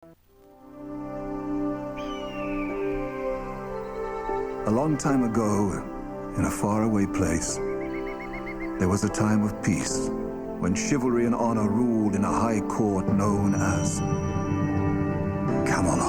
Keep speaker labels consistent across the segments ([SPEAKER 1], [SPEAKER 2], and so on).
[SPEAKER 1] A long time ago, in a faraway place, there was a time of peace when chivalry and honor ruled in a high court known as Camelot.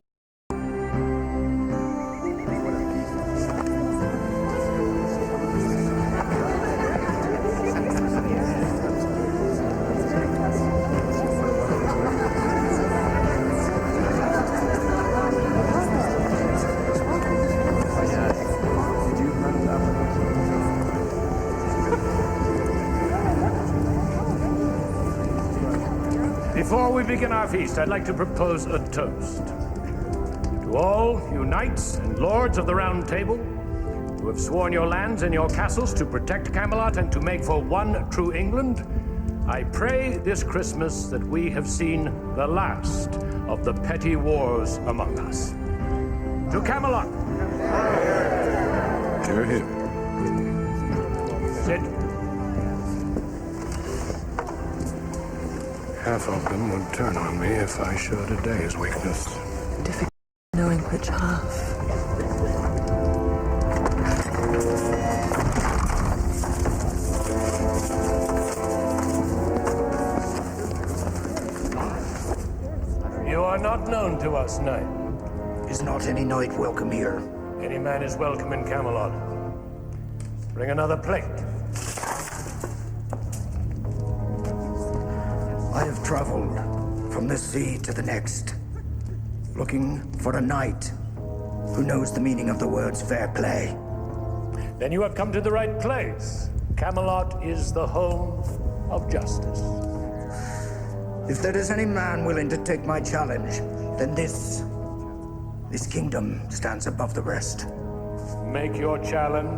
[SPEAKER 2] Before we begin our feast, I'd like to propose a toast. To all you knights and lords of the Round Table, who have sworn your lands and your castles to protect Camelot and to make for one true England, I pray this Christmas that we have seen the last of the petty wars among us. To Camelot!
[SPEAKER 1] Hear, hear.
[SPEAKER 2] Sit.
[SPEAKER 3] Half of them would turn on me if I showed a day's weakness.
[SPEAKER 4] Difficult knowing which half.
[SPEAKER 2] You are not known to us, knight.
[SPEAKER 5] Is not any knight welcome here?
[SPEAKER 2] Any man is welcome in Camelot. Bring another plate.
[SPEAKER 5] I have traveled from this sea to the next, looking for a knight who knows the meaning of the words fair play.
[SPEAKER 2] Then you have come to the right place. Camelot is the home of justice.
[SPEAKER 5] If there is any man willing to take my challenge, then this kingdom stands above the rest.
[SPEAKER 2] Make your challenge.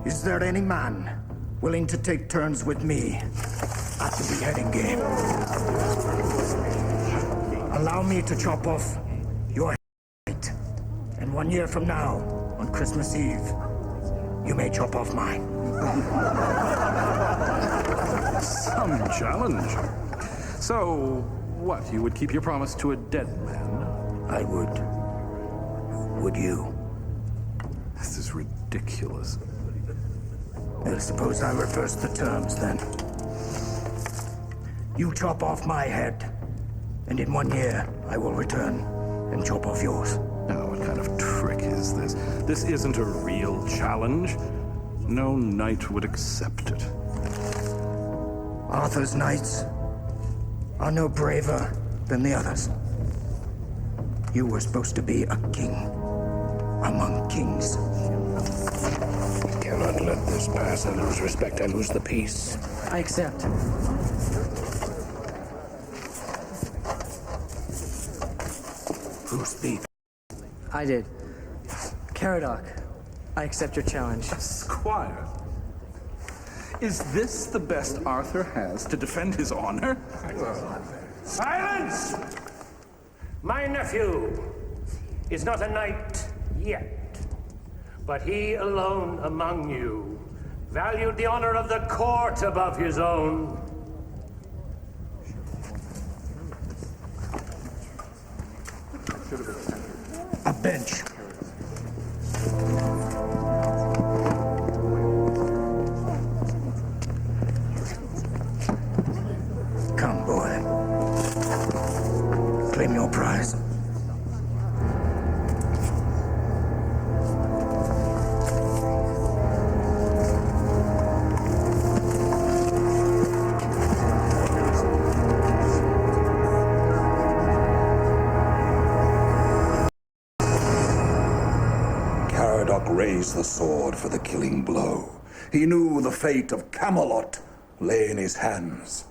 [SPEAKER 5] Is there any man willing to take turns with me at the beheading game? Allow me to chop off your head, and 1 year from now, on Christmas Eve, you may chop off mine.
[SPEAKER 6] Some challenge. So, what, you would keep your promise to a dead man?
[SPEAKER 5] I would. Would you?
[SPEAKER 6] This is ridiculous.
[SPEAKER 5] Well, suppose I reverse the terms, then. You chop off my head, and in 1 year, I will return and chop off yours.
[SPEAKER 6] Now, what kind of trick is this? This isn't a real challenge. No knight would accept it.
[SPEAKER 5] Arthur's knights are no braver than the others. You were supposed to be a king among kings.
[SPEAKER 3] Cannot let this pass. I lose respect. I lose the peace.
[SPEAKER 4] I accept.
[SPEAKER 5] Who speaks?
[SPEAKER 4] I did. Caradoc, I accept your challenge.
[SPEAKER 6] Squire, is this the best Arthur has to defend his honor?
[SPEAKER 2] Silence! My nephew is not a knight yet, but he alone among you valued the honor of the court above his own.
[SPEAKER 5] A bench. Come, boy. Claim your prize.
[SPEAKER 1] Caradoc raised the sword for the killing blow. He knew the fate of Camelot lay in his hands.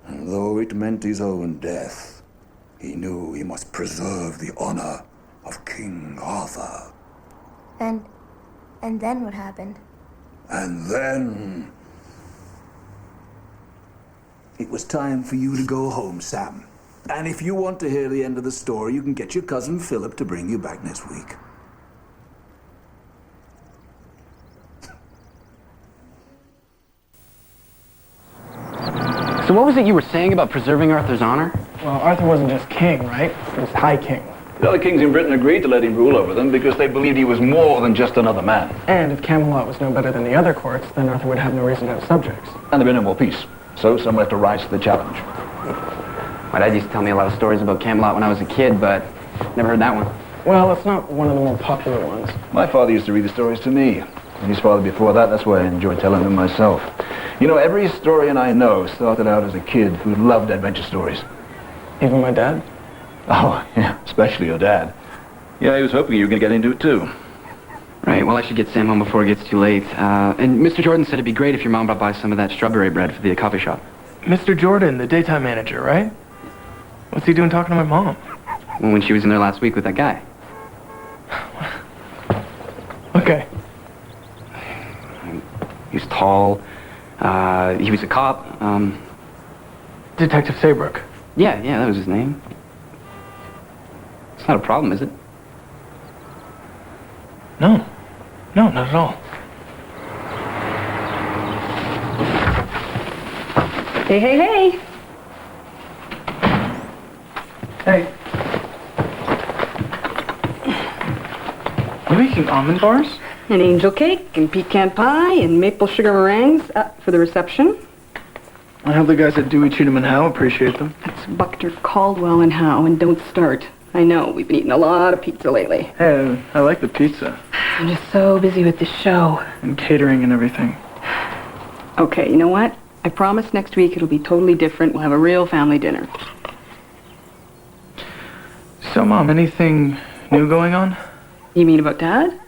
[SPEAKER 1] And though it meant his own death, he knew he must preserve the honor of King Arthur.
[SPEAKER 7] And then what happened?
[SPEAKER 1] And then... it was time for you to go home, Sam. And if you want to hear the end of the story, you can get your cousin Philip to bring you back next week.
[SPEAKER 8] So what was it you were saying about preserving Arthur's honor?
[SPEAKER 9] Well, Arthur wasn't just king, right? He was High King.
[SPEAKER 10] The other kings in Britain agreed to let him rule over them because they believed he was more than just another man.
[SPEAKER 9] And if Camelot was no better than the other courts, then Arthur would have no reason to have subjects.
[SPEAKER 10] And there'd be no more peace. So someone had to rise to the challenge.
[SPEAKER 8] My dad used to tell me a lot of stories about Camelot when I was a kid, but never heard that one.
[SPEAKER 9] Well, it's not one of the more popular ones.
[SPEAKER 10] My father used to read the stories to me. And his father before that, that's why I enjoy telling them myself. You know, every historian I know started out as a kid who loved adventure stories.
[SPEAKER 9] Even my dad?
[SPEAKER 10] Oh, yeah, especially your dad. Yeah, he was hoping you were going to get into it, too.
[SPEAKER 8] Right, well, I should get Sam home before it gets too late. And Mr. Jordan said it'd be great if your mom brought by some of that strawberry bread for the coffee shop.
[SPEAKER 9] Mr. Jordan, the daytime manager, right? What's he doing talking to my mom?
[SPEAKER 8] Well, when she was in there last week with that guy.
[SPEAKER 9] Okay.
[SPEAKER 8] He was tall. He was a cop.
[SPEAKER 9] Detective Saybrook.
[SPEAKER 8] Yeah, that was his name. It's not a problem, is it?
[SPEAKER 9] No, not at all.
[SPEAKER 11] Hey.
[SPEAKER 9] Hey. You making almond bars?
[SPEAKER 11] An angel cake and pecan pie and maple sugar meringues for the reception.
[SPEAKER 9] I hope the guys at Dewey, Cheatham and Howe appreciate them.
[SPEAKER 11] That's Buckner, Caldwell, and Howe, and don't start. I know, we've been eating a lot of pizza lately.
[SPEAKER 9] Hey, I like the pizza.
[SPEAKER 11] I'm just so busy with this show.
[SPEAKER 9] And catering and everything.
[SPEAKER 11] Okay, you know what? I promise next week it'll be totally different. We'll have a real family dinner.
[SPEAKER 9] So, Mom, anything new going on?
[SPEAKER 11] You mean about Dad?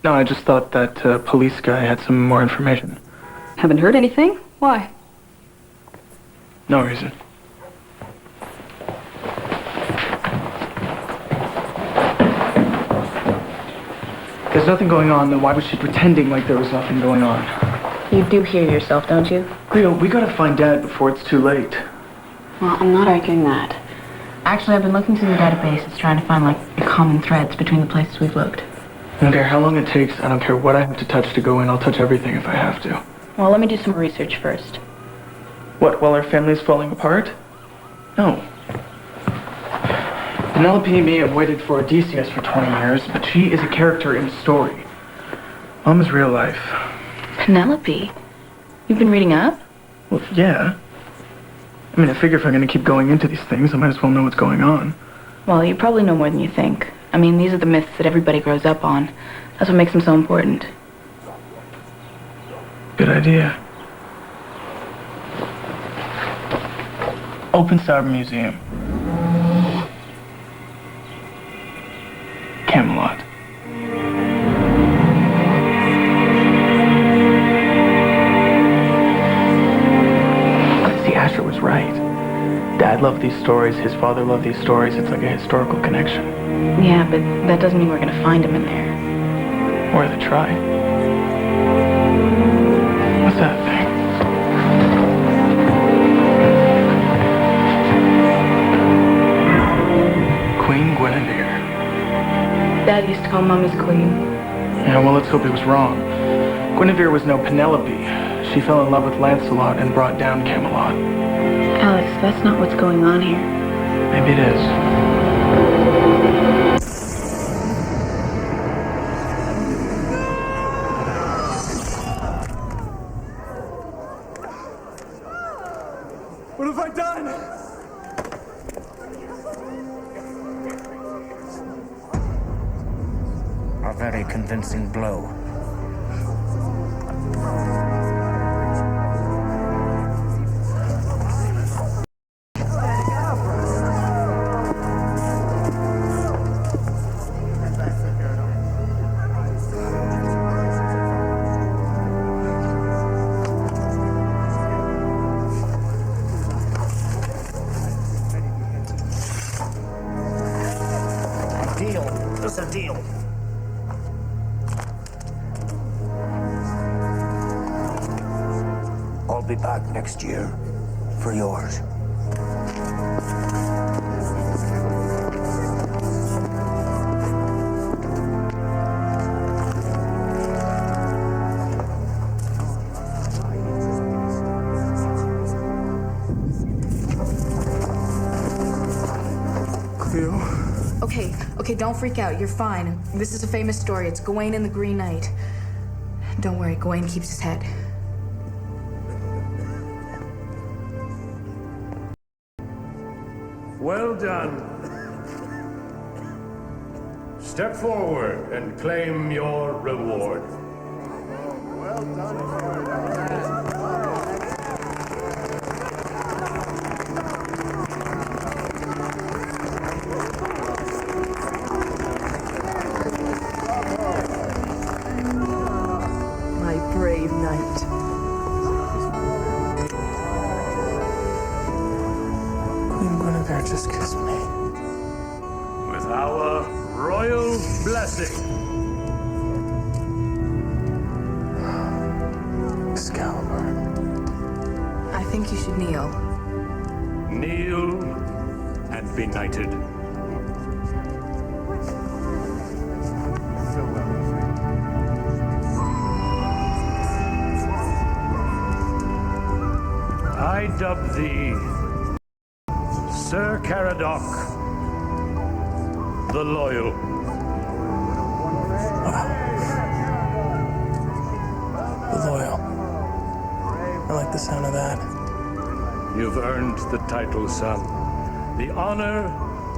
[SPEAKER 9] No, I just thought that police guy had some more information.
[SPEAKER 11] Haven't heard anything? Why?
[SPEAKER 9] No reason. There's nothing going on, then why was she pretending like there was nothing going on?
[SPEAKER 12] You do hear yourself, don't you?
[SPEAKER 9] Cleo, we gotta find Dad before it's too late.
[SPEAKER 12] Well, I'm not arguing that. Actually, I've been looking through the databases trying to find, the common threads between the places we've looked.
[SPEAKER 9] I don't care how long it takes. I don't care what I have to touch to go in. I'll touch everything if I have to.
[SPEAKER 12] Well, let me do some research first.
[SPEAKER 9] What, while our family's falling apart? No. Penelope may have waited for Odysseus for 20 years, but she is a character in a story. Mom is real life.
[SPEAKER 12] Penelope? You've been reading up?
[SPEAKER 9] Well, yeah. I mean, I figure if I'm going to keep going into these things, I might as well know what's going on.
[SPEAKER 12] Well, you probably know more than you think. I mean, these are the myths that everybody grows up on. That's what makes them so important.
[SPEAKER 9] Good idea. Open Star Museum. Camelot. See, Asher was right. Dad loved these stories, his father loved these stories. It's like a historical connection.
[SPEAKER 12] Yeah, but that doesn't mean we're gonna find him in there.
[SPEAKER 9] Worth a try. What's that thing? Queen Guinevere.
[SPEAKER 12] Dad used to call Mommy's queen.
[SPEAKER 9] Yeah, well, let's hope he was wrong. Guinevere was no Penelope. She fell in love with Lancelot and brought down Camelot.
[SPEAKER 12] Alex, that's not what's going on here.
[SPEAKER 9] Maybe it is.
[SPEAKER 5] What have I done?
[SPEAKER 13] A very convincing blow.
[SPEAKER 5] A deal.
[SPEAKER 13] I'll be back next year for yours.
[SPEAKER 5] you.
[SPEAKER 12] Okay, don't freak out. You're fine. This is a famous story. It's Gawain and the Green Knight. Don't worry, Gawain keeps his head.
[SPEAKER 2] Well done. Step forward and claim your reward. Well done.
[SPEAKER 4] Brave knight.
[SPEAKER 5] Queen Guinevere just kissed me.
[SPEAKER 2] With our royal blessing.
[SPEAKER 5] Excalibur.
[SPEAKER 12] I think you should kneel.
[SPEAKER 2] Kneel and be knighted. I dub thee Sir Caradoc, the Loyal.
[SPEAKER 5] The Loyal. I like the sound of that.
[SPEAKER 2] You've earned the title, son. The honor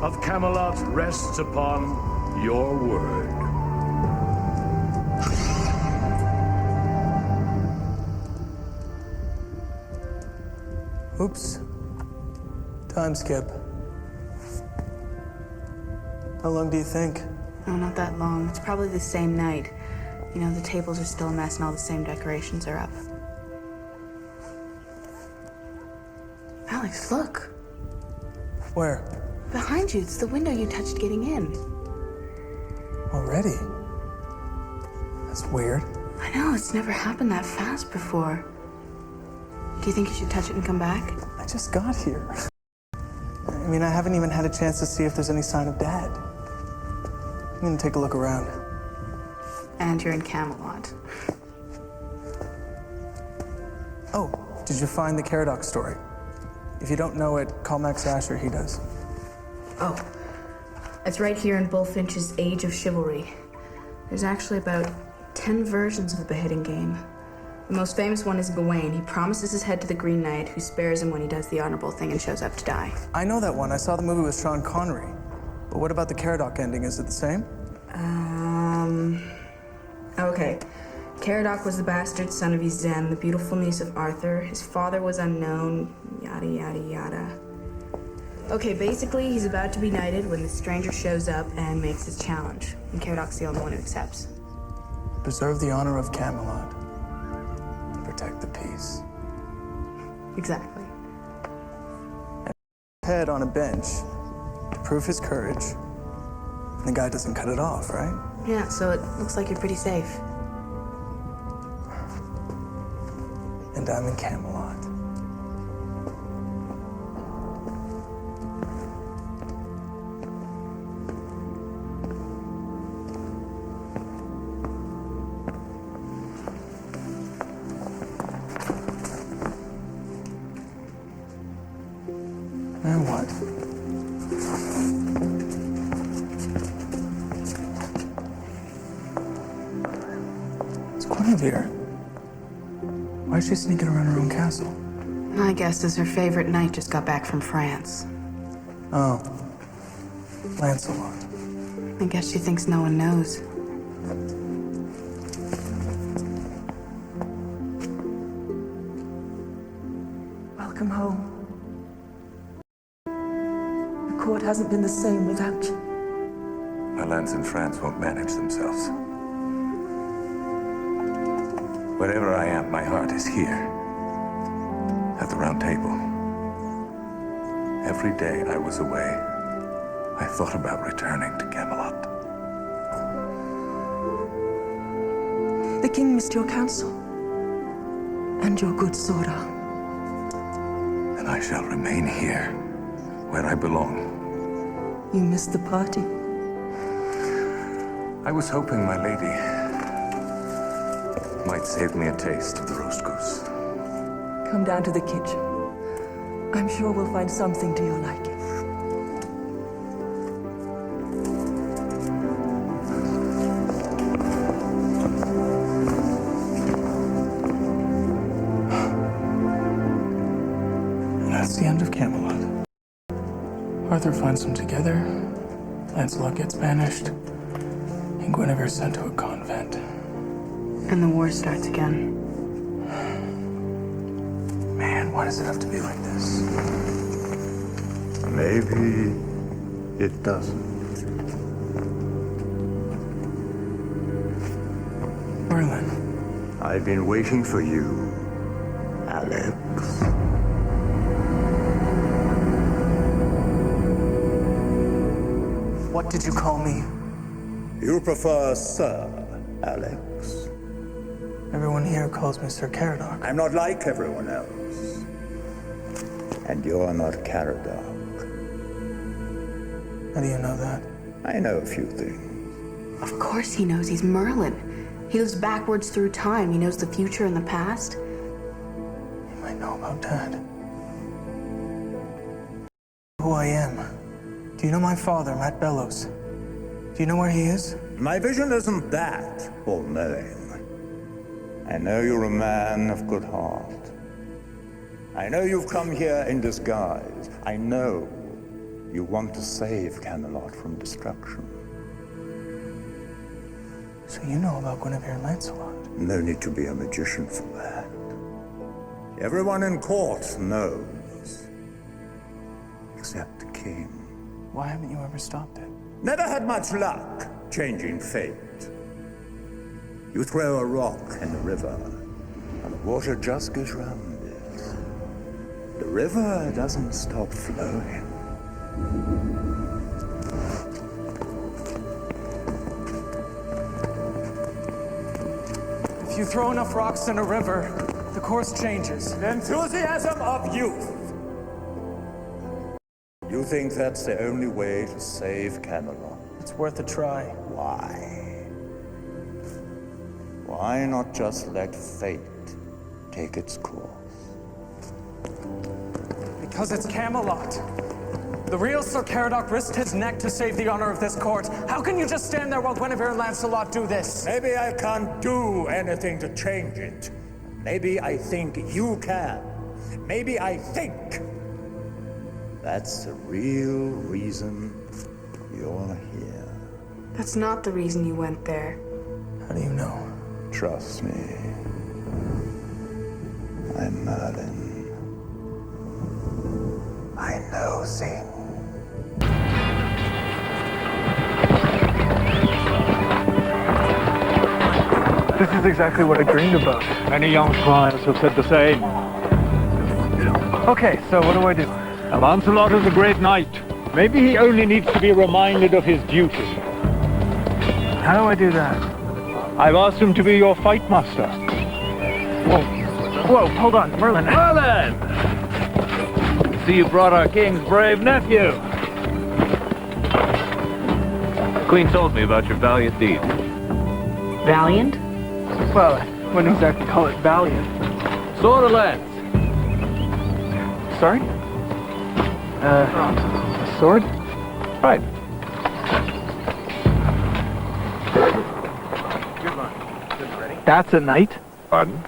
[SPEAKER 2] of Camelot rests upon your word.
[SPEAKER 5] Oops. Time skip. How long do you think?
[SPEAKER 12] No, not that long. It's probably the same night. You know, the tables are still a mess and all the same decorations are up. Alex, look.
[SPEAKER 5] Where?
[SPEAKER 12] Behind you. It's the window you touched getting in.
[SPEAKER 5] Already? That's weird.
[SPEAKER 12] I know, it's never happened that fast before. Do you think you should touch it and come back?
[SPEAKER 5] I just got here. I mean, I haven't even had a chance to see if there's any sign of Dad. I'm gonna take a look around.
[SPEAKER 12] And you're in Camelot.
[SPEAKER 5] Oh, did you find the Caradoc story? If you don't know it, call Max Asher, he does.
[SPEAKER 12] Oh, it's right here in Bullfinch's Age of Chivalry. There's actually about 10 versions of the beheading game. The most famous one is Gawain. He promises his head to the Green Knight, who spares him when he does the honorable thing and shows up to die.
[SPEAKER 5] I know that one. I saw the movie with Sean Connery. But what about the Caradoc ending? Is it the same?
[SPEAKER 12] Okay. Caradoc was the bastard son of Yzen, the beautiful niece of Arthur. His father was unknown, yada, yada, yada. Okay, basically, he's about to be knighted when the stranger shows up and makes his challenge. And Caradoc's the only one who accepts.
[SPEAKER 5] Preserve the honor of Camelot. Protect the peace.
[SPEAKER 12] Exactly.
[SPEAKER 5] And head on a bench to prove his courage. And the guy doesn't cut it off, right?
[SPEAKER 12] Yeah, so it looks like you're pretty safe.
[SPEAKER 5] And I'm in Camelot. Now what? It's Guinevere. Why is she sneaking around her own castle?
[SPEAKER 12] My guess is her favorite knight just got back from France.
[SPEAKER 5] Oh. Lancelot.
[SPEAKER 12] I guess she thinks no one knows.
[SPEAKER 4] Welcome home. The court hasn't been the same without you.
[SPEAKER 1] My lands in France won't manage themselves. Wherever I am, my heart is here. At the Round Table. Every day I was away, I thought about returning to Camelot.
[SPEAKER 4] The king missed your counsel. And your good sword arm.
[SPEAKER 1] And I shall remain here, where I belong.
[SPEAKER 4] You missed the party.
[SPEAKER 1] I was hoping my lady might save me a taste of the roast goose.
[SPEAKER 4] Come down to the kitchen. I'm sure we'll find something to your liking.
[SPEAKER 9] Arthur finds them together, Lancelot gets banished, and Guinevere's sent to a convent.
[SPEAKER 11] And the war starts again.
[SPEAKER 3] Man, why does it have to be like this?
[SPEAKER 14] Maybe it doesn't.
[SPEAKER 9] Merlin.
[SPEAKER 14] I've been waiting for you, Alex.
[SPEAKER 9] What did you call me?
[SPEAKER 14] You prefer Sir, Alex.
[SPEAKER 9] Everyone here calls me Sir Caradoc.
[SPEAKER 14] I'm not like everyone else. And you're not Caradoc.
[SPEAKER 9] How do you know that?
[SPEAKER 14] I know a few things.
[SPEAKER 12] Of course he knows. He's Merlin. He lives backwards through time. He knows the future and the past.
[SPEAKER 9] You might know about Dad. Who I am. Do you know my father, Matt Bellows? Do you know where he is?
[SPEAKER 14] My vision isn't that all-knowing. I know you're a man of good heart. I know you've come here in disguise. I know you want to save Camelot from destruction.
[SPEAKER 9] So you know about Guinevere and Lancelot?
[SPEAKER 14] No need to be a magician for that. Everyone in court knows. Except the king.
[SPEAKER 9] Why haven't you ever stopped it?
[SPEAKER 14] Never had much luck changing fate. You throw a rock in the river, and the water just goes round it. The river doesn't stop flowing.
[SPEAKER 9] If you throw enough rocks in a river, the course changes.
[SPEAKER 14] The enthusiasm of youth. You think that's the only way to save Camelot?
[SPEAKER 9] It's worth a try.
[SPEAKER 14] Why? Why not just let fate take its course?
[SPEAKER 9] Because it's Camelot. The real Sir Caradoc risked his neck to save the honor of this court. How can you just stand there while Guinevere and Lancelot do this?
[SPEAKER 14] Maybe I can't do anything to change it. Maybe I think you can. Maybe I think. That's the real reason you're here.
[SPEAKER 12] That's not the reason you went there.
[SPEAKER 9] How do you know?
[SPEAKER 14] Trust me. I'm Merlin. I know things.
[SPEAKER 9] This is exactly what I dreamed about.
[SPEAKER 15] Many young squires have said the same.
[SPEAKER 9] Okay, so what do I do?
[SPEAKER 15] Now, Lancelot is a great knight. Maybe he only needs to be reminded of his duty.
[SPEAKER 9] How do I do that?
[SPEAKER 15] I've asked him to be your fight master.
[SPEAKER 9] Whoa, hold on, Merlin.
[SPEAKER 15] Merlin! See, you brought our king's brave nephew.
[SPEAKER 16] The Queen told me about your valiant deed.
[SPEAKER 11] Valiant?
[SPEAKER 9] Well, I wouldn't exactly call it valiant.
[SPEAKER 16] Sword or lance?
[SPEAKER 9] Sorry? A sword?
[SPEAKER 16] Right.
[SPEAKER 9] That's a knight?
[SPEAKER 16] Pardon?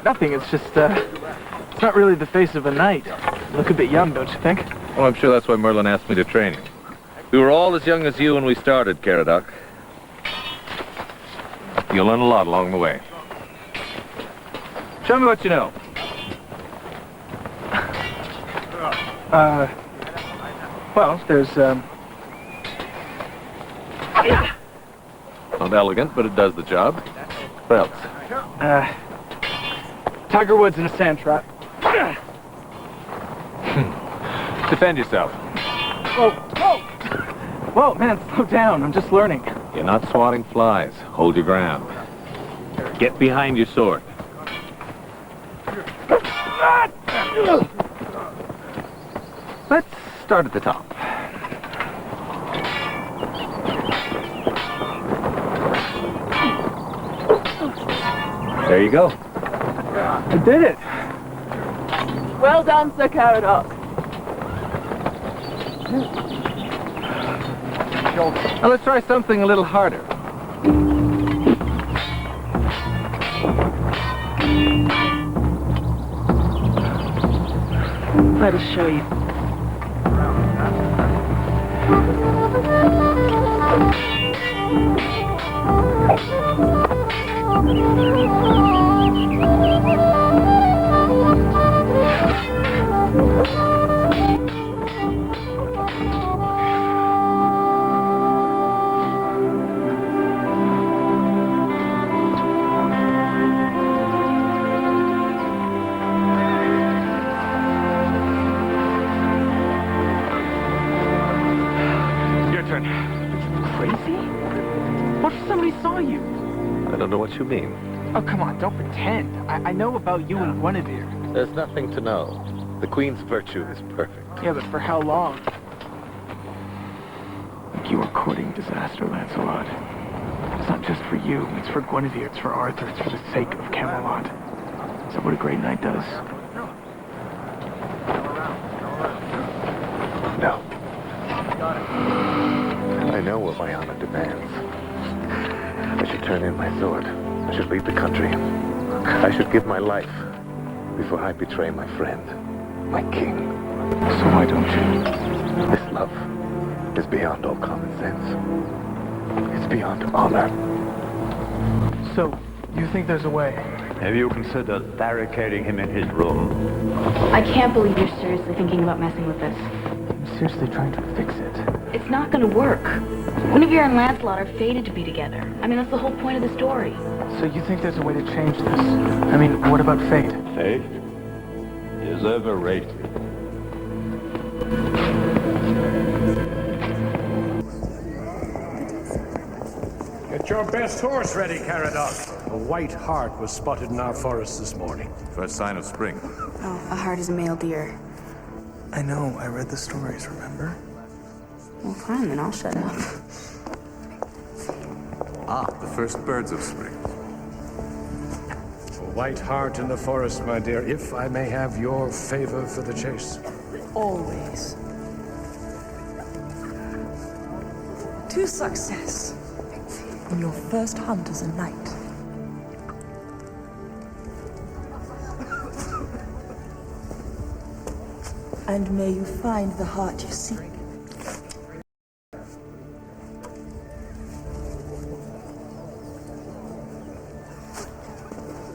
[SPEAKER 9] Nothing, it's just, it's not really the face of a knight. You look a bit young, don't you think?
[SPEAKER 16] Well, I'm sure that's why Merlin asked me to train you. We were all as young as you when we started, Keredok. You'll learn a lot along the way. Show me what you know.
[SPEAKER 9] Well, there's,
[SPEAKER 16] Not elegant, but it does the job. What else?
[SPEAKER 9] Tiger Woods in a sand trap.
[SPEAKER 16] Defend yourself.
[SPEAKER 9] Whoa, whoa! Whoa, man, slow down. I'm just learning.
[SPEAKER 16] You're not swatting flies. Hold your ground. Get behind your sword. Let's start at the top. There you go.
[SPEAKER 9] I did it.
[SPEAKER 11] Well done, Sir Caradoc.
[SPEAKER 16] Now let's try something a little harder.
[SPEAKER 11] Let us show you.
[SPEAKER 16] What you mean?
[SPEAKER 17] Oh, come on, don't pretend. I know about you and Guinevere.
[SPEAKER 16] There's nothing to know. The Queen's virtue is perfect.
[SPEAKER 17] Yeah, but for how long? You are courting disaster, Lancelot. It's not just for you. It's for Guinevere. It's for Arthur. It's for the sake of Camelot. Is that what a great knight does?
[SPEAKER 16] No. I know what my honor demands. I should turn in my sword. I should leave the country. I should give my life before I betray my friend, my king.
[SPEAKER 17] So why don't you?
[SPEAKER 16] This love is beyond all common sense. It's beyond honor.
[SPEAKER 17] So, you think there's a way?
[SPEAKER 18] Have you considered barricading him in his room?
[SPEAKER 11] I can't believe you're seriously thinking about messing with this.
[SPEAKER 17] I'm seriously trying to fix it.
[SPEAKER 11] It's not gonna work. Guinevere and Lancelot are fated to be together. I mean, that's the whole point of the story.
[SPEAKER 17] So you think there's a way to change this? I mean, what about fate?
[SPEAKER 18] Fate is overrated.
[SPEAKER 2] Get your best horse ready, Caradoc. A white hart was spotted in our forest this morning.
[SPEAKER 6] First sign of spring.
[SPEAKER 12] Oh, a hart is a male deer.
[SPEAKER 17] I know, I read the stories, remember?
[SPEAKER 12] Well, fine, then I'll shut up.
[SPEAKER 6] Ah, the first birds of spring.
[SPEAKER 2] A white hart in the forest, my dear, if I may have your favor for the chase.
[SPEAKER 4] Always. To success in your first hunt as a knight. And may you find the heart you seek.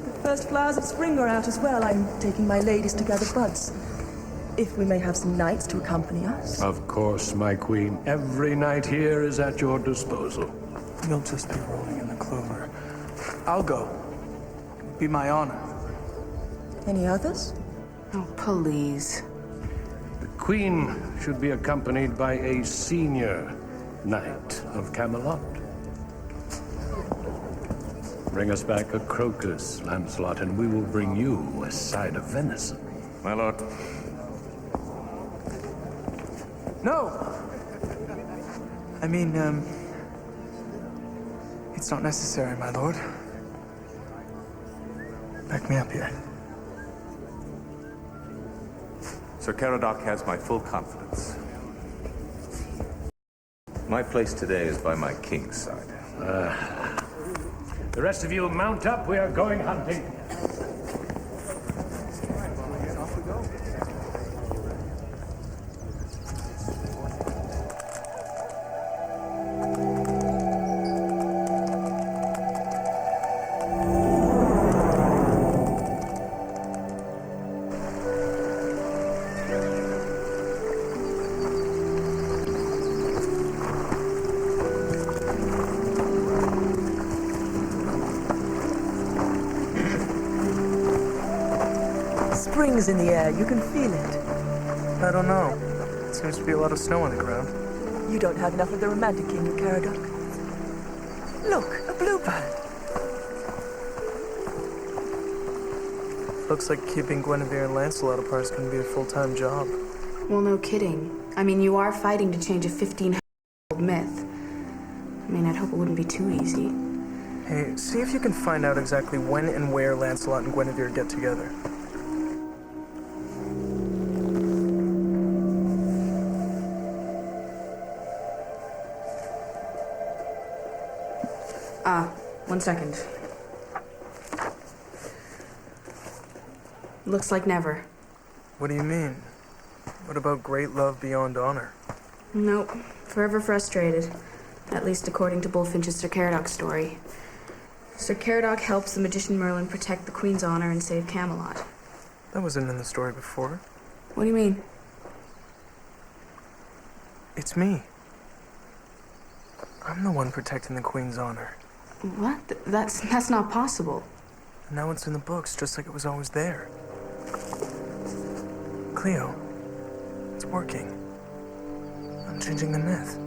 [SPEAKER 4] The first flowers of spring are out as well. I'm taking my ladies to gather buds. If we may have some knights to accompany us.
[SPEAKER 2] Of course, my queen. Every knight here is at your disposal.
[SPEAKER 17] You'll just be rolling in the clover. I'll go. It'll be my honor.
[SPEAKER 4] Any others?
[SPEAKER 12] Oh, please.
[SPEAKER 2] The queen should be accompanied by a senior knight of Camelot. Bring us back a crocus, Lancelot, and we will bring you a side of venison.
[SPEAKER 6] My lord.
[SPEAKER 17] No! I mean, it's not necessary, my lord. Back me up here.
[SPEAKER 6] Sir Caradoc has my full confidence. My place today is by my king's side.
[SPEAKER 2] The rest of you mount up. We are going hunting.
[SPEAKER 4] Spring's in the air. You can feel it.
[SPEAKER 17] I don't know. It seems to be a lot of snow on the ground.
[SPEAKER 4] You don't have enough of the romantic in you, Keredok. Look, a bluebird.
[SPEAKER 17] Looks like keeping Guinevere and Lancelot apart is going to be a full-time job.
[SPEAKER 12] Well, no kidding. I mean, you are fighting to change a 1500-year-old myth. I mean, I'd hope it wouldn't be too easy.
[SPEAKER 17] Hey, see if you can find out exactly when and where Lancelot and Guinevere get together.
[SPEAKER 12] One second. Looks like never.
[SPEAKER 17] What do you mean? What about great love beyond honor?
[SPEAKER 12] Nope. Forever frustrated. At least according to Bullfinch's Sir Caradoc's story. Sir Caradoc helps the magician Merlin protect the Queen's honor and save Camelot.
[SPEAKER 19] That wasn't in the story before.
[SPEAKER 12] What do you mean?
[SPEAKER 19] It's me. I'm the one protecting the Queen's honor.
[SPEAKER 12] What? That's not possible.
[SPEAKER 19] Now it's in the books, just like it was always there. Cleo, it's working. I'm changing the myth.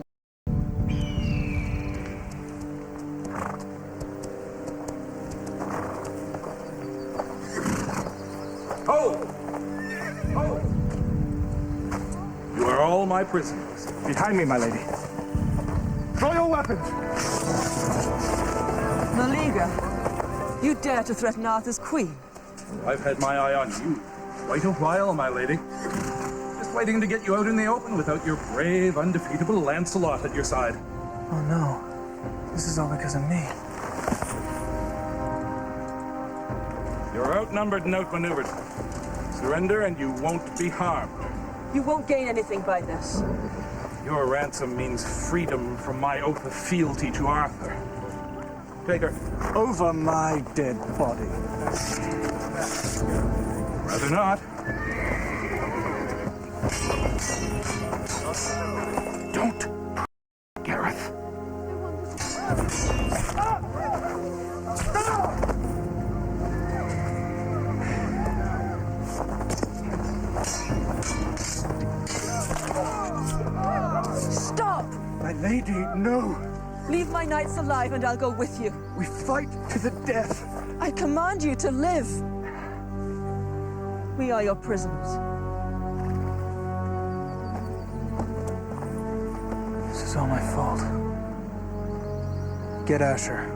[SPEAKER 6] You are all my prisoners.
[SPEAKER 15] Behind me, my lady. Draw your weapons!
[SPEAKER 4] Meleager, you dare to threaten Arthur's queen?
[SPEAKER 6] I've had my eye on you quite a while, my lady. Just waiting to get you out in the open without your brave, undefeatable Lancelot at your side.
[SPEAKER 19] Oh no. This is all because of me.
[SPEAKER 6] You're outnumbered and outmaneuvered. Surrender and you won't be harmed.
[SPEAKER 4] You won't gain anything by this.
[SPEAKER 6] Your ransom means freedom from my oath of fealty to Arthur. Take her.
[SPEAKER 15] Over my dead body.
[SPEAKER 6] Rather not. Don't, Gareth.
[SPEAKER 4] Stop!
[SPEAKER 15] My lady, no.
[SPEAKER 4] Leave my knights alive and I'll go with you.
[SPEAKER 15] We fight to the death.
[SPEAKER 4] I command you to live. We are your prisoners.
[SPEAKER 19] This is all my fault. Get Asher.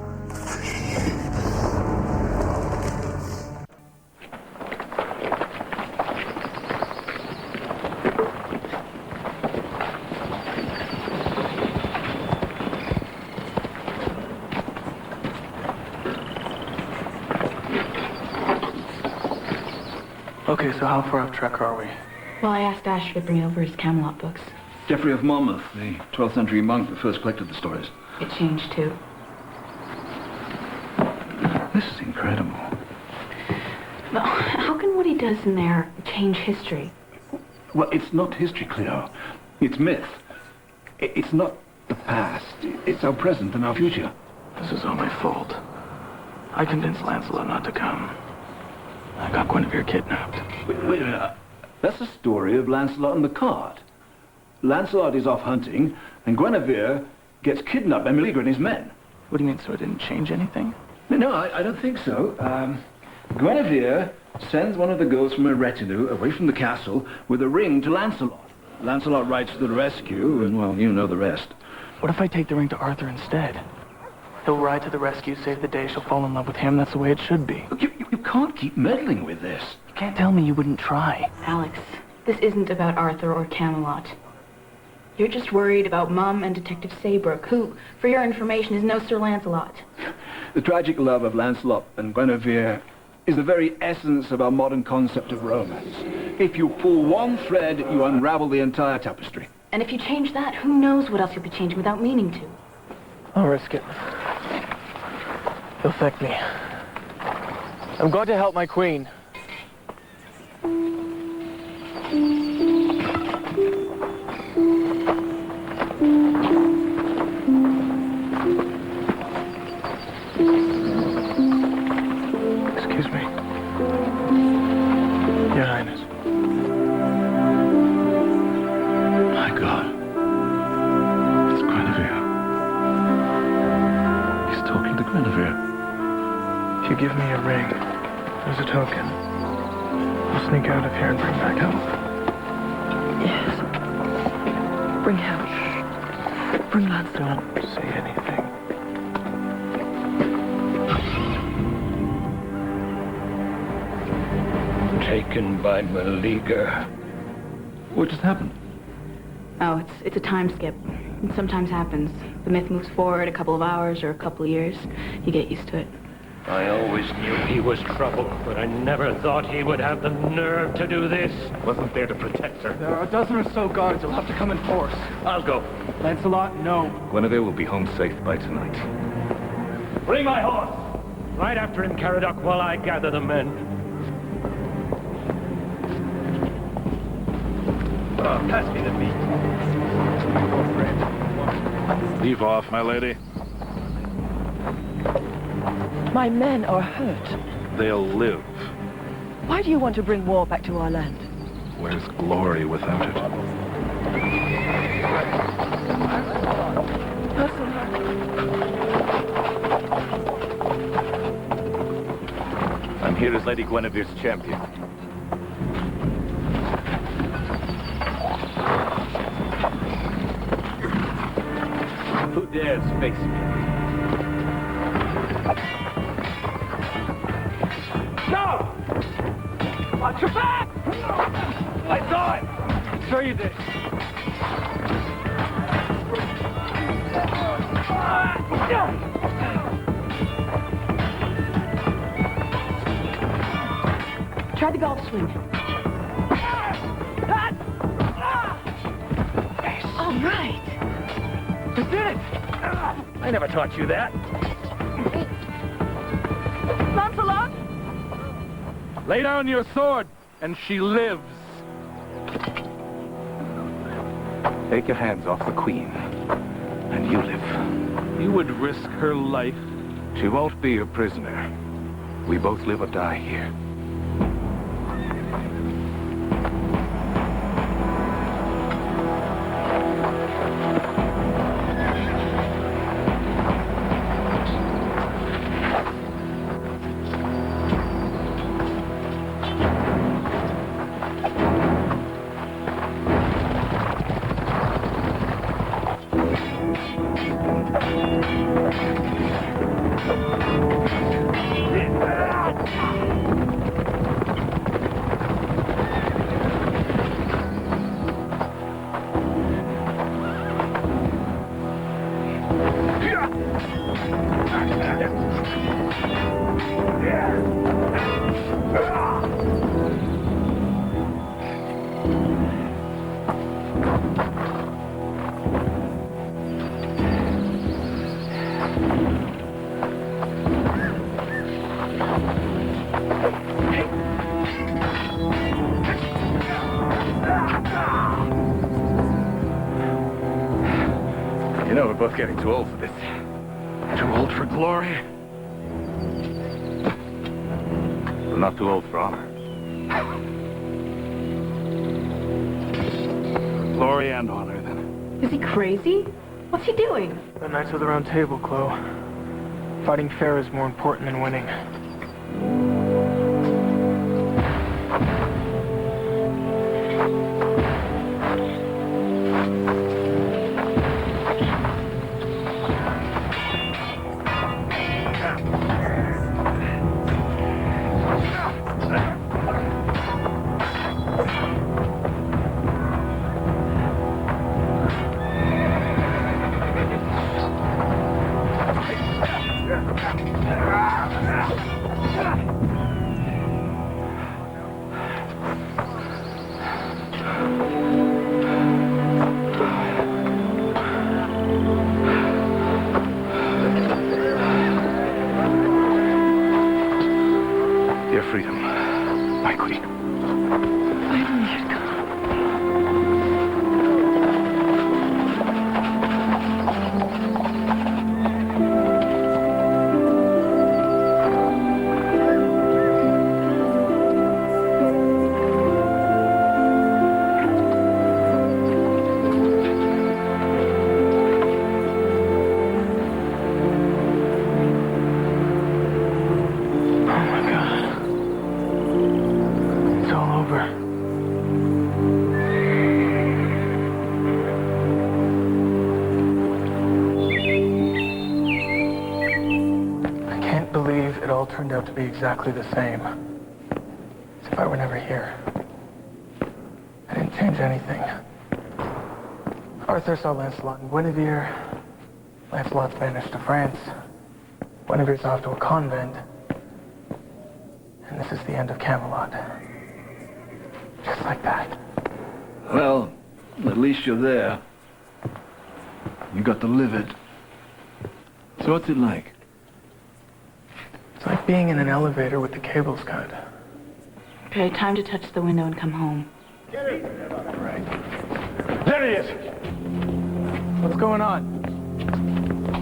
[SPEAKER 19] Okay, so how far off track are we?
[SPEAKER 11] Well, I asked Asher to bring over his Camelot books.
[SPEAKER 10] Geoffrey of Monmouth, the 12th century monk that first collected the stories.
[SPEAKER 11] It changed, too.
[SPEAKER 10] This is incredible.
[SPEAKER 11] Well, how can what he does in there change history?
[SPEAKER 10] Well, it's not history, Cleo. It's myth. It's not the past. It's our present and our future.
[SPEAKER 19] This is all my fault. I convinced Lancelot not to come. I got Guinevere kidnapped.
[SPEAKER 10] Wait a minute. That's the story of Lancelot and the cart. Lancelot is off hunting, and Guinevere gets kidnapped by Meleager and his men.
[SPEAKER 19] What do you mean, so it didn't change anything?
[SPEAKER 10] No, I don't think so. Guinevere sends one of the girls from her retinue away from the castle with a ring to Lancelot. Lancelot rides to the rescue, and, well, you know the rest.
[SPEAKER 19] What if I take the ring to Arthur instead? He'll ride to the rescue, save the day, she'll fall in love with him. That's the way it should be.
[SPEAKER 10] Look, you can't keep meddling with this.
[SPEAKER 19] You can't tell me you wouldn't try.
[SPEAKER 11] Alex, this isn't about Arthur or Camelot. You're just worried about Mum and Detective Saybrook, who, for your information, is no Sir Lancelot.
[SPEAKER 10] The tragic love of Lancelot and Guinevere is the very essence of our modern concept of romance. If you pull one thread, you unravel the entire tapestry.
[SPEAKER 11] And if you change that, who knows what else you'll be changing without meaning to.
[SPEAKER 19] I'll risk it. He'll thank me. I'm going to help my queen. Excuse me. Your Highness.
[SPEAKER 10] My God. It's Guinevere. He's talking to Guinevere.
[SPEAKER 19] If you give me a ring, as a token, I'll sneak out of here and bring back help.
[SPEAKER 4] Yes. Bring help. Bring Lancelot.
[SPEAKER 19] Don't say anything.
[SPEAKER 15] Taken by Meleager.
[SPEAKER 10] What just happened?
[SPEAKER 11] Oh, it's a time skip. It sometimes happens. The myth moves forward a couple of hours or a couple of years. You get used to it.
[SPEAKER 2] I always knew he was trouble, but I never thought he would have the nerve to do this. Wasn't there to protect her.
[SPEAKER 19] There are a dozen or so guards who'll have to come in force.
[SPEAKER 2] I'll go.
[SPEAKER 19] Lancelot, no.
[SPEAKER 18] Guinevere will be home safe by tonight.
[SPEAKER 2] Bring my horse! Right after him, Caradoc, while I gather the men. Pass me the meat.
[SPEAKER 3] Leave off, my lady.
[SPEAKER 4] My men are hurt.
[SPEAKER 3] They'll live.
[SPEAKER 4] Why do you want to bring war back to our land?
[SPEAKER 3] Where's glory without it?
[SPEAKER 18] I'm here as Lady Guinevere's champion. Who dares face me?
[SPEAKER 19] No! Watch your back! I saw it! Sure you did.
[SPEAKER 4] Try the golf swing. All right.
[SPEAKER 19] We did it!
[SPEAKER 2] I never taught you that.
[SPEAKER 4] Lancelot!
[SPEAKER 3] Lay down your sword, and she lives.
[SPEAKER 18] Take your hands off the queen, and you live.
[SPEAKER 3] You would risk her life.
[SPEAKER 18] She won't be a prisoner. We both live or die here. You know, we're both getting too old for this.
[SPEAKER 3] Too old for glory?
[SPEAKER 18] We're not too old for honor.
[SPEAKER 3] Glory and honor, then.
[SPEAKER 11] Is he crazy? What's he doing?
[SPEAKER 19] The Knights of the Round Table, Chloe. Fighting fair is more important than winning.
[SPEAKER 18] Your freedom, my queen.
[SPEAKER 4] Finally, you'd come.
[SPEAKER 19] Turned out to be exactly the same. As if I were never here. I didn't change anything. Arthur saw Lancelot and Guinevere. Lancelot's banished to France. Guinevere's off to a convent. the end of Camelot. Just like that.
[SPEAKER 10] Well, at least you're there. You got to live it. So what's it like?
[SPEAKER 19] It's like being in an elevator with the cables cut.
[SPEAKER 11] Okay, time to touch the window and come home.
[SPEAKER 19] Right. There he is! What's going on?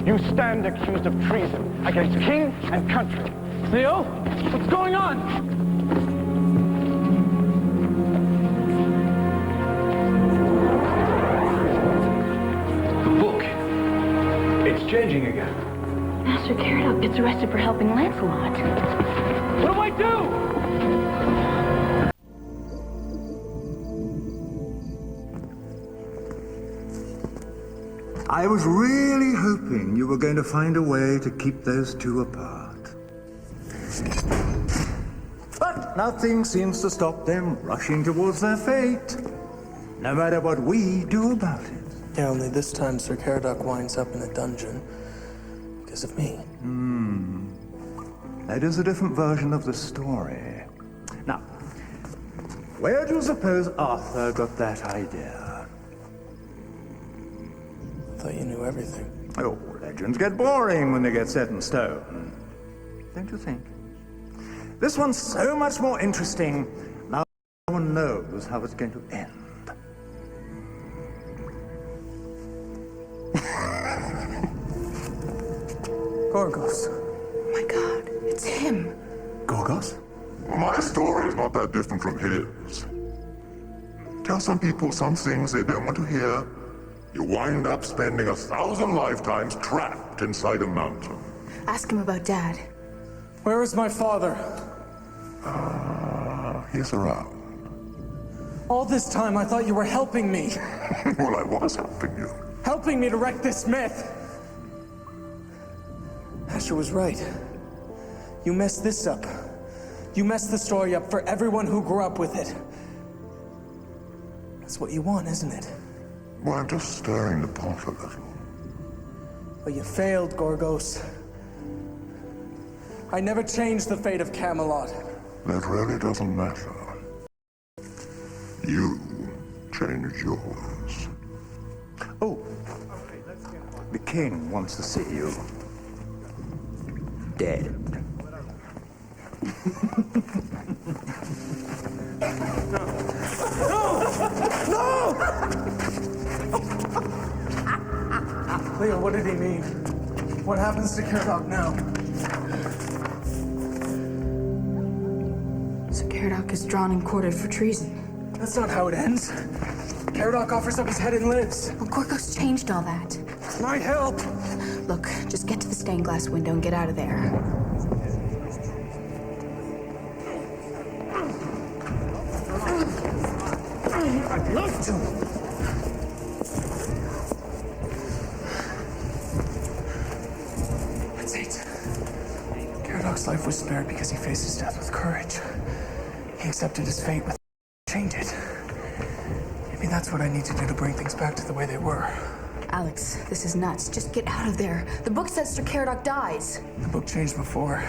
[SPEAKER 15] You stand accused of treason against king and country.
[SPEAKER 19] Theo? What's going on?
[SPEAKER 10] The book. It's changing again.
[SPEAKER 11] Master Keredok gets arrested for helping Lancelot.
[SPEAKER 19] What do I do?
[SPEAKER 14] I was really hoping you were going to find a way to keep those two apart. But nothing seems to stop them rushing towards their fate, no matter what we do about it.
[SPEAKER 19] Yeah, only this time Sir Caradoc winds up in a dungeon because of me.
[SPEAKER 14] That is a different version of the story. Now, where do you suppose Arthur got that idea?
[SPEAKER 19] I thought you knew everything.
[SPEAKER 14] Oh, legends get boring when they get set in stone. Don't you think? This one's so much more interesting now no one knows how it's going to end.
[SPEAKER 19] Gorgos.
[SPEAKER 12] Oh my god, it's him.
[SPEAKER 14] Gorgos?
[SPEAKER 20] My story's not that different from his. Tell some people some things they don't want to hear. You wind up spending 1,000 lifetimes trapped inside a mountain.
[SPEAKER 12] Ask him about Dad.
[SPEAKER 19] Where is my father?
[SPEAKER 20] He's around.
[SPEAKER 19] All this time I thought you were helping me.
[SPEAKER 20] Well, I was helping you.
[SPEAKER 19] Helping me to wreck this myth. Asher was right. You messed this up. You messed the story up for everyone who grew up with it. That's what you want, isn't it?
[SPEAKER 20] Well, I'm just stirring the pot a little.
[SPEAKER 19] But you failed, Gorgos. I never changed the fate of Camelot.
[SPEAKER 20] That really doesn't matter. You changed yours.
[SPEAKER 14] Oh, the king wants to see you. Dead.
[SPEAKER 19] No! Leo, what did he mean? What happens to Keredok now?
[SPEAKER 12] So Keredok is drawn and quartered for treason.
[SPEAKER 19] That's not how it ends. Keredok offers up his head and lives.
[SPEAKER 12] Well, Gorgos changed all that.
[SPEAKER 19] My help!
[SPEAKER 12] Look, just get to the stained glass window and get out of there.
[SPEAKER 19] I'd love to. That's it. Keredok's life was spared because he faced his death with courage. He accepted his fate with change it. Maybe that's what I need to do to bring things back to the way they were.
[SPEAKER 12] Alex, this is nuts. Just get out of there. The book says Sir Keredok dies.
[SPEAKER 19] The book changed before.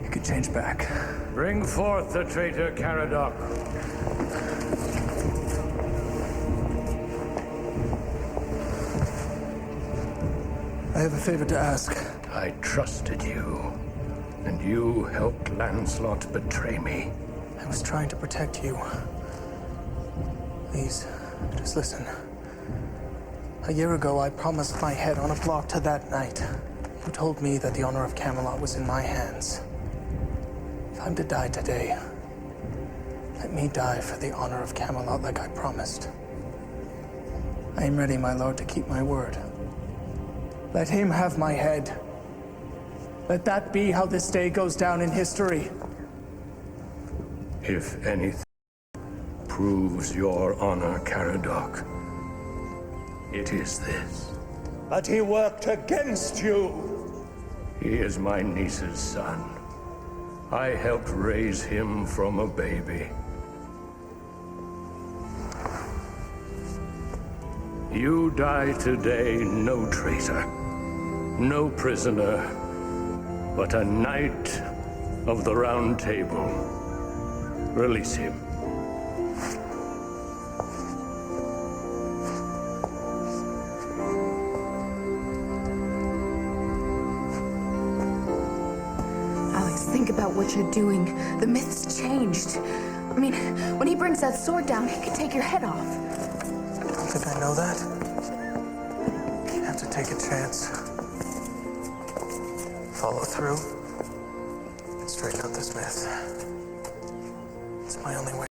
[SPEAKER 19] It could change back.
[SPEAKER 2] Bring forth the traitor Caradoc.
[SPEAKER 19] I have a favor to ask.
[SPEAKER 2] I trusted you, and you helped Lancelot betray me.
[SPEAKER 19] I was trying to protect you. Please, just listen. A year ago, I promised my head on a block to that knight who told me that the honor of Camelot was in my hands. If I'm to die today, let me die for the honor of Camelot like I promised. I am ready, my lord, to keep my word. Let him have my head. Let that be how this day goes down in history.
[SPEAKER 2] If anything proves your honor, Caradoc, it is this.
[SPEAKER 14] But he worked against you.
[SPEAKER 2] He is my niece's son. I helped raise him from a baby. You die today, no traitor, no prisoner, but a knight of the Round Table. Release him.
[SPEAKER 12] Alex, think about what you're doing. The myth's changed. I mean, when he brings that sword down, he could take your head off.
[SPEAKER 19] Don't think I know that. You have to take a chance. Follow through. And straighten out this myth. It's my only way.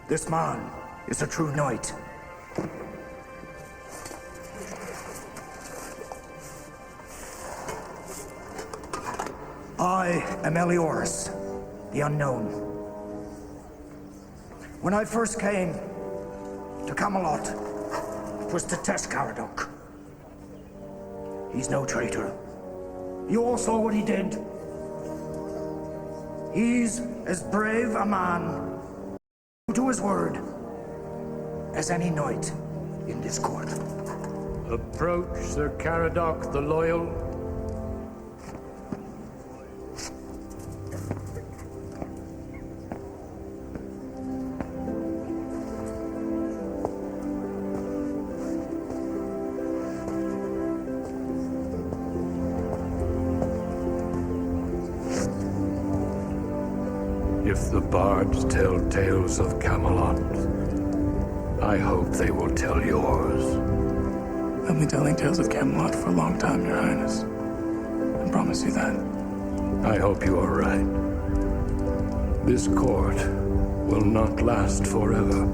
[SPEAKER 5] This man is a true knight. I am Eliorus, the Unknown. When I first came to Camelot, it was to test Caradoc. He's no traitor. You all saw what he did. He's as brave a man to his word as any knight in this court.
[SPEAKER 2] Approach Sir Caradoc the Loyal. If the bards tell tales of Camelot, I hope they will tell yours.
[SPEAKER 19] I've been telling tales of Camelot for a long time, Your Highness. I promise you that.
[SPEAKER 2] I hope you are right. This court will not last forever,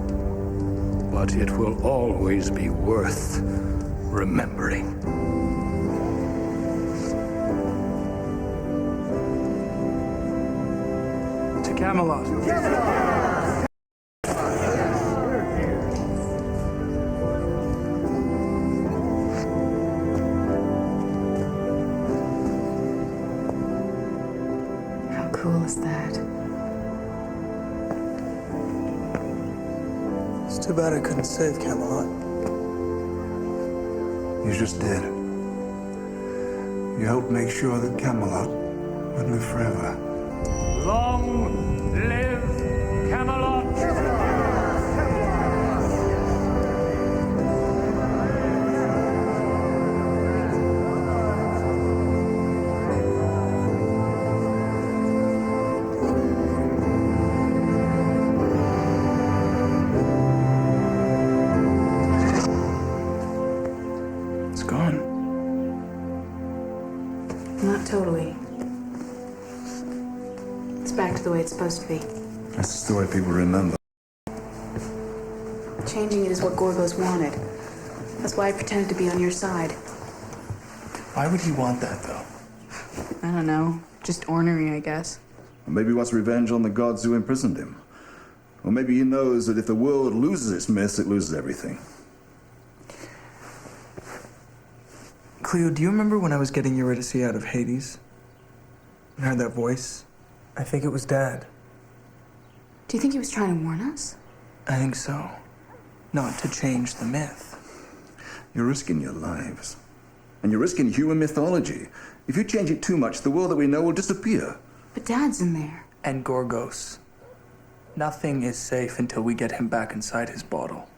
[SPEAKER 2] but it will always be worth remembering.
[SPEAKER 19] Camelot.
[SPEAKER 12] How cool is that?
[SPEAKER 19] It's too bad I couldn't save Camelot.
[SPEAKER 3] You just did. You helped make sure that Camelot would live forever.
[SPEAKER 2] Long live Camelot!
[SPEAKER 19] It's gone.
[SPEAKER 12] Not totally. It's back to the way it's supposed to be.
[SPEAKER 1] That's just the way people remember.
[SPEAKER 12] Changing it is what Gorgos wanted. That's why I pretended to be on your side.
[SPEAKER 19] Why would he want that, though?
[SPEAKER 12] I don't know. Just ornery, I guess.
[SPEAKER 1] Or maybe he wants revenge on the gods who imprisoned him. Or maybe he knows that if the world loses its myths, it loses everything.
[SPEAKER 19] Cleo, do you remember when I was getting Eurydice out of Hades? And heard that voice? I think it was Dad.
[SPEAKER 12] Do you think he was trying to warn us?
[SPEAKER 19] I think so. Not to change the myth.
[SPEAKER 1] You're risking your lives. And you're risking human mythology. If you change it too much, the world that we know will disappear.
[SPEAKER 12] But Dad's in there.
[SPEAKER 19] And Gorgos. Nothing is safe until we get him back inside his bottle.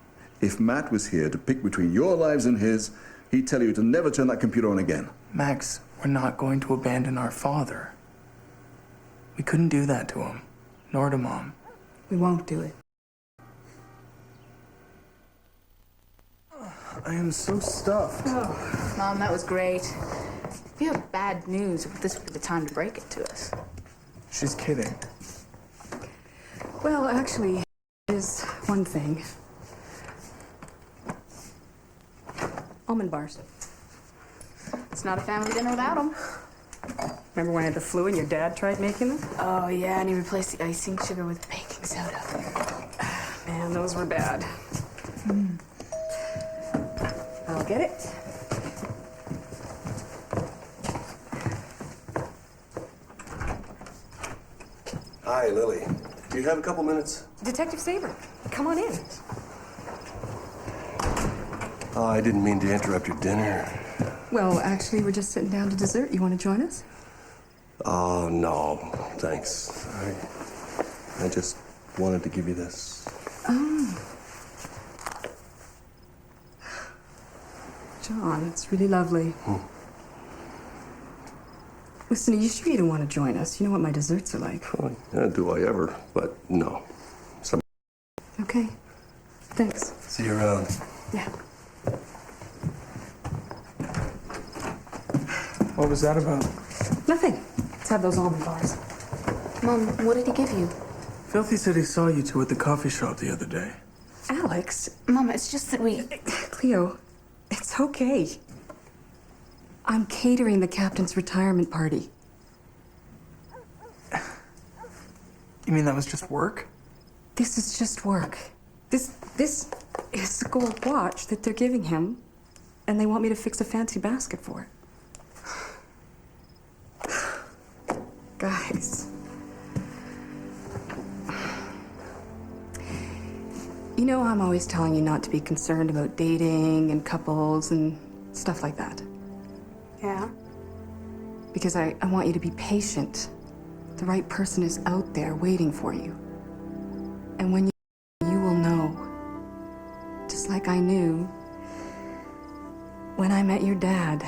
[SPEAKER 1] If Matt was here to pick between your lives and his, he'd tell you to never turn that computer on again.
[SPEAKER 19] Max, we're not going to abandon our father. We couldn't do that to him, nor to Mom.
[SPEAKER 12] We won't do it.
[SPEAKER 19] I am so stuffed.
[SPEAKER 12] Mom, that was great. If you have bad news, this would be the time to break it to us.
[SPEAKER 19] She's kidding.
[SPEAKER 12] Well, actually, there's one thing. Almond bars. It's not a family dinner without them.
[SPEAKER 21] Remember when I had the flu and your dad tried making them?
[SPEAKER 12] Oh, yeah, and he replaced the icing sugar with baking soda.
[SPEAKER 21] Man, those were bad. I'll get it.
[SPEAKER 22] Hi, Lily. Do you have a couple minutes?
[SPEAKER 21] Detective Saber, come on in.
[SPEAKER 22] Oh, I didn't mean to interrupt your dinner.
[SPEAKER 21] Well, actually, we're just sitting down to dessert. You want to join us?
[SPEAKER 22] Oh, no. Thanks. I just wanted to give you this.
[SPEAKER 21] Oh. John, it's really lovely. Listen, are you sure you don't want to join us? You know what my desserts are like.
[SPEAKER 22] Well, yeah, do I ever? But no.
[SPEAKER 21] Okay. Thanks.
[SPEAKER 22] See you around.
[SPEAKER 21] Yeah.
[SPEAKER 19] What was that about?
[SPEAKER 21] Nothing. Let's have those almond bars.
[SPEAKER 12] Mom, what did he give you?
[SPEAKER 19] Filthy said he saw you two at the coffee shop the other day.
[SPEAKER 21] Alex?
[SPEAKER 12] Mom, it's just that we...
[SPEAKER 21] Cleo, it's okay. I'm catering the captain's retirement party.
[SPEAKER 19] You mean that was just work?
[SPEAKER 21] This is just work. This is the gold watch that they're giving him, and they want me to fix a fancy basket for it. Guys. You know I'm always telling you not to be concerned about dating and couples and stuff like that.
[SPEAKER 12] Yeah?
[SPEAKER 21] Because I want you to be patient. The right person is out there waiting for you. And when you will know. Just like I knew when I met your dad.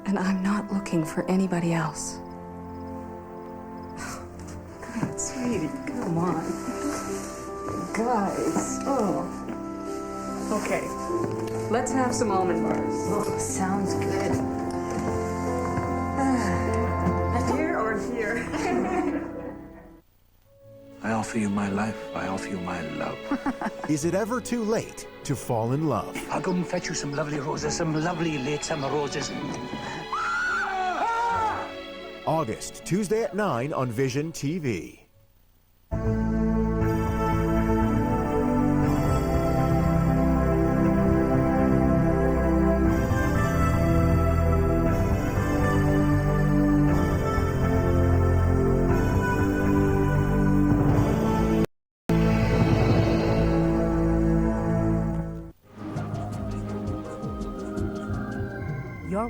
[SPEAKER 21] And I'm not looking for anybody else. God, sweetie, come on. Guys, oh. Okay, let's have some almond bars.
[SPEAKER 12] Oh, sounds good.
[SPEAKER 21] Here or here?
[SPEAKER 3] I offer you my life. I offer you my love.
[SPEAKER 23] Is it ever too late to fall in love?
[SPEAKER 13] I'll go and fetch you some lovely roses, some lovely late summer roses.
[SPEAKER 23] August, Tuesday at 9 on Vision TV.
[SPEAKER 24] You're